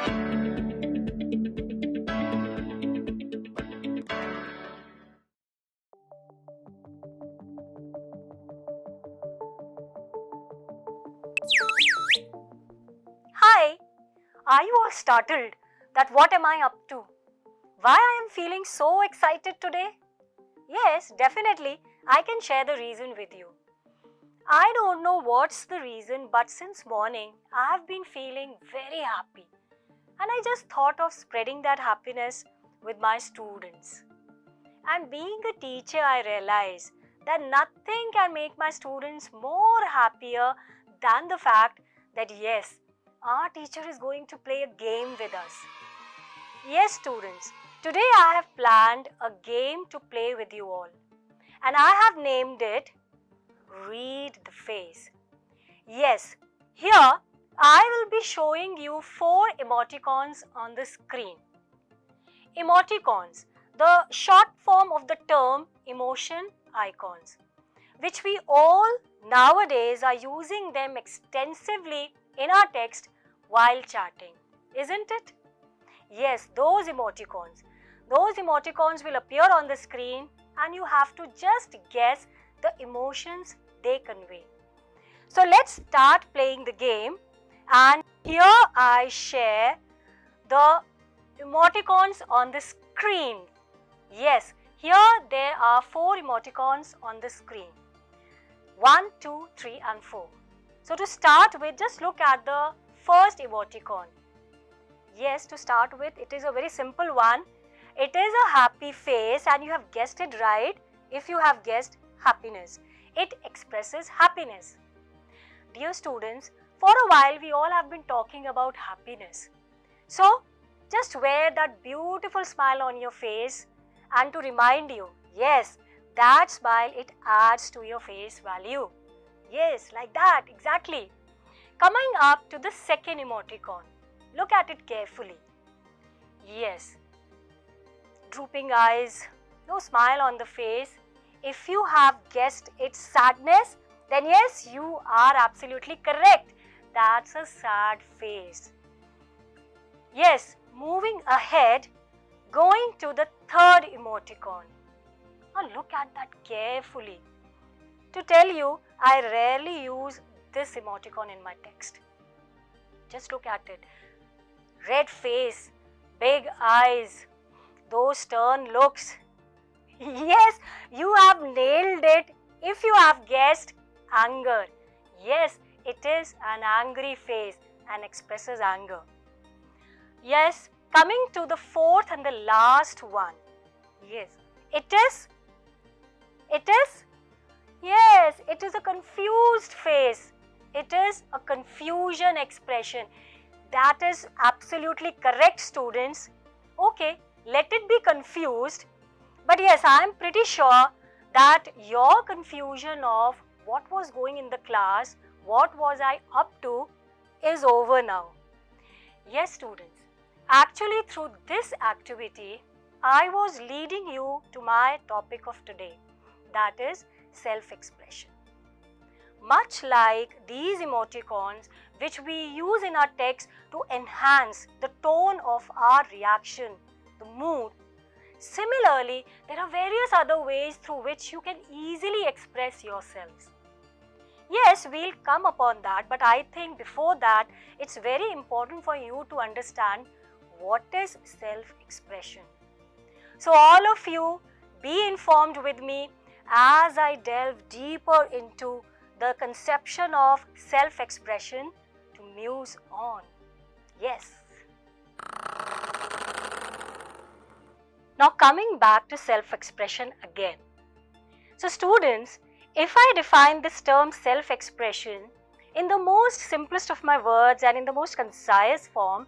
Hi, are you all startled that what am I up to? Why I am feeling so excited today? Yes, definitely, I can share the reason with you. I don't know what's the reason, but since morning I have been feeling very happy and I just thought of spreading that happiness with my students. And being a teacher, I realize that nothing can make my students more happier than the fact that yes, our teacher is going to play a game with us. Yes, students, today I have planned a game to play with you all, and I have named it Read the Face. Yes, here I will be showing you 4 emoticons on the screen. Emoticons, the short form of the term emotion icons, which we all nowadays are using them extensively in our text while chatting, isn't it? Yes, those emoticons. Those emoticons will appear on the screen and you have to just guess the emotions they convey. So let's start playing the game, and here I share the emoticons on the screen. Yes, here there are 4 emoticons on the screen. 1, 2, 3 and 4. So to start with, just look at the first emoticon. Yes, to start with, it is a very simple one. It is a happy face, and you have guessed it right if you have guessed happiness. It expresses happiness. Dear students, for a while we all have been talking about happiness. So, just wear that beautiful smile on your face, and to remind you, yes, that smile, it adds to your face value. Yes, like that, exactly. Coming up to the second emoticon, look at it carefully. Yes, drooping eyes, no smile on the face. If you have guessed it's sadness, then yes, you are absolutely correct. That's a sad face. Yes, moving ahead, going to the third emoticon. Now look at that carefully. To tell you, I rarely use this emoticon in my text. Just look at it. Red face, big eyes, those stern looks. Yes, you have nailed it if you have guessed anger. Yes, it is an angry face and expresses anger. Yes, coming to the fourth and the last one. Yes, it is, yes, it is a confused face. It is a confusion expression. That is absolutely correct, students. Okay, let it be confused. But yes, I am pretty sure that your confusion of what was going in the class, what was I up to, is over now. Yes, students, actually through this activity, I was leading you to my topic of today, that is self-expression. Much like these emoticons which we use in our text to enhance the tone of our reaction, the mood, similarly, there are various other ways through which you can easily express yourselves. Yes, we'll come upon that, but I think before that, it's very important for you to understand what is self-expression. So all of you, be informed with me as I delve deeper into the conception of self-expression to muse on. Yes. Now coming back to self-expression again. So students, if I define this term self-expression in the most simplest of my words and in the most concise form,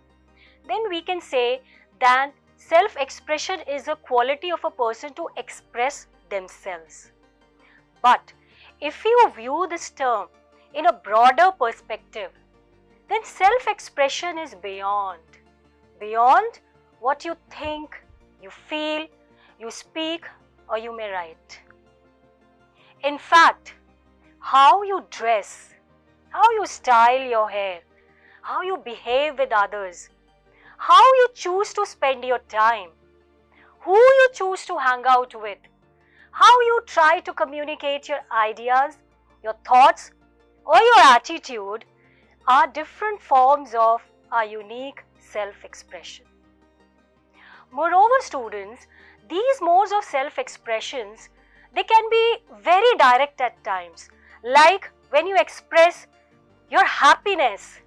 then we can say that self-expression is a quality of a person to express themselves. But if you view this term in a broader perspective, then self-expression is beyond what you think, you feel, you speak, or you may write. In fact, how you dress, how you style your hair, how you behave with others, how you choose to spend your time, who you choose to hang out with, how you try to communicate your ideas, your thoughts, or your attitude are different forms of our unique self-expression. Moreover, students, these modes of self-expressions, they can be very direct at times, like when you express your happiness,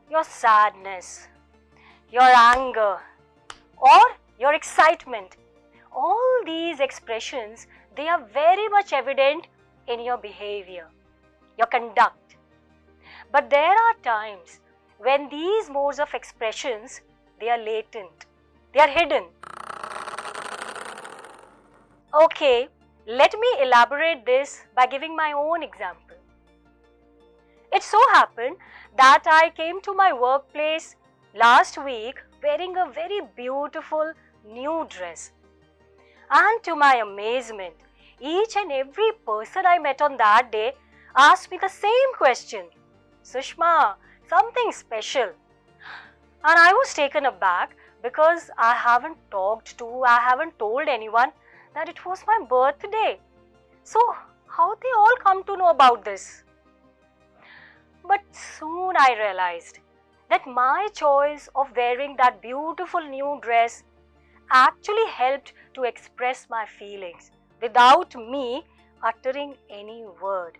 your sadness, your anger, or your excitement. All these expressions, they are very much evident in your behavior, your conduct. But there are times when these modes of expressions, they are latent, they are hidden. Okay, let me elaborate this by giving my own example. It so happened that I came to my workplace last week wearing a very beautiful new dress. And to my amazement, each and every person I met on that day asked me the same question, Sushma, something special. And I was taken aback because I haven't told anyone that it was my birthday. So, how they all come to know about this? But soon I realized that my choice of wearing that beautiful new dress actually helped to express my feelings without me uttering any word.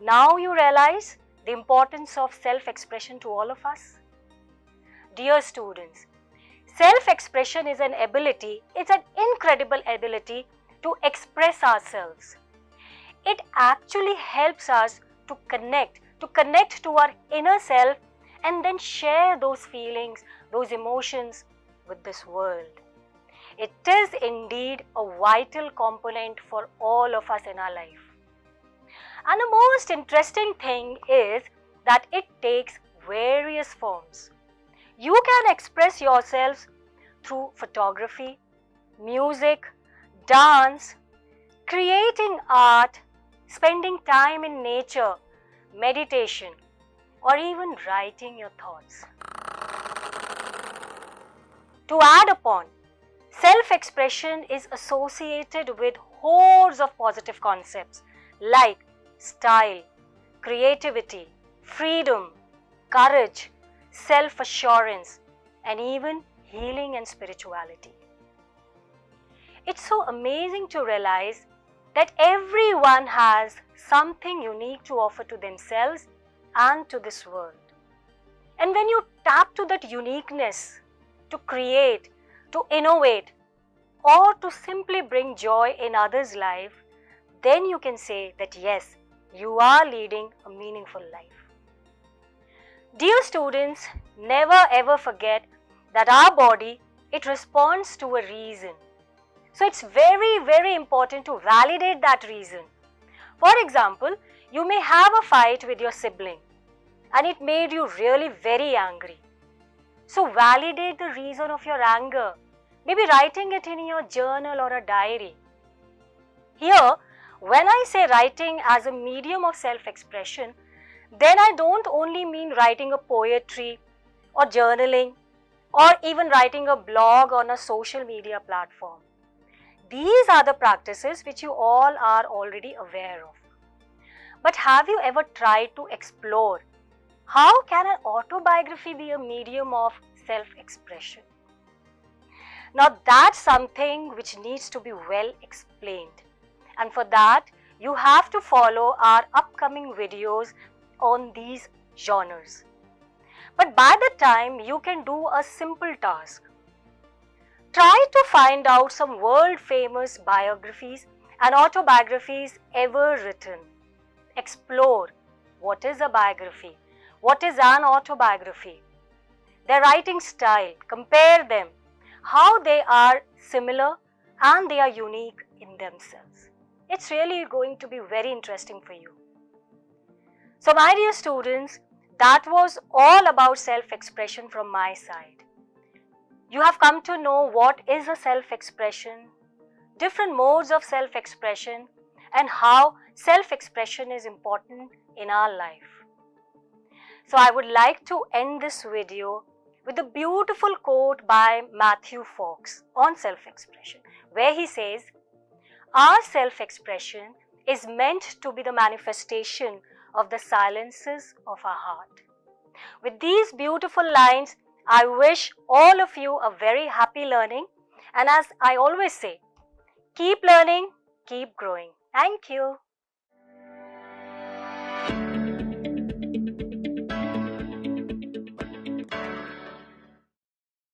Now you realize the importance of self-expression to all of us? Dear students, self-expression is an ability, it's an incredible ability to express ourselves. It actually helps us to connect to our inner self and then share those feelings, those emotions with this world. It is indeed a vital component for all of us in our life. And the most interesting thing is that it takes various forms. You can express yourselves through photography, music, dance, creating art, spending time in nature, meditation, or even writing your thoughts. To add upon, self-expression is associated with hordes of positive concepts like style, creativity, freedom, courage, self-assurance, and even healing and spirituality. It's so amazing to realize that everyone has something unique to offer to themselves and to this world. And when you tap to that uniqueness to create, to innovate, or to simply bring joy in others' life, then you can say that yes, you are leading a meaningful life. Dear students, never ever forget that our body, it responds to a reason. So it's very, very important to validate that reason. For example, you may have a fight with your sibling and it made you really very angry. So validate the reason of your anger, maybe writing it in your journal or a diary. Here, when I say writing as a medium of self-expression, then I don't only mean writing a poetry or journaling or even writing a blog on a social media platform. These are the practices which you all are already aware of. But have you ever tried to explore how can an autobiography be a medium of self-expression? Now that's something which needs to be well explained. And for that, you have to follow our upcoming videos on these genres. But by the time, you can do a simple task. Try to find out some world-famous biographies and autobiographies ever written. Explore what is a biography, what is an autobiography, their writing style, compare them, how they are similar and they are unique in themselves. It's really going to be very interesting for you. So my dear students, that was all about self-expression from my side. You have come to know what is a self-expression, different modes of self-expression, and how self-expression is important in our life. So I would like to end this video with a beautiful quote by Matthew Fox on self-expression, where he says, "Our self-expression is meant to be the manifestation of the silences of our heart." With these beautiful lines, I wish all of you a very happy learning. And as I always say, keep learning, keep growing. Thank you.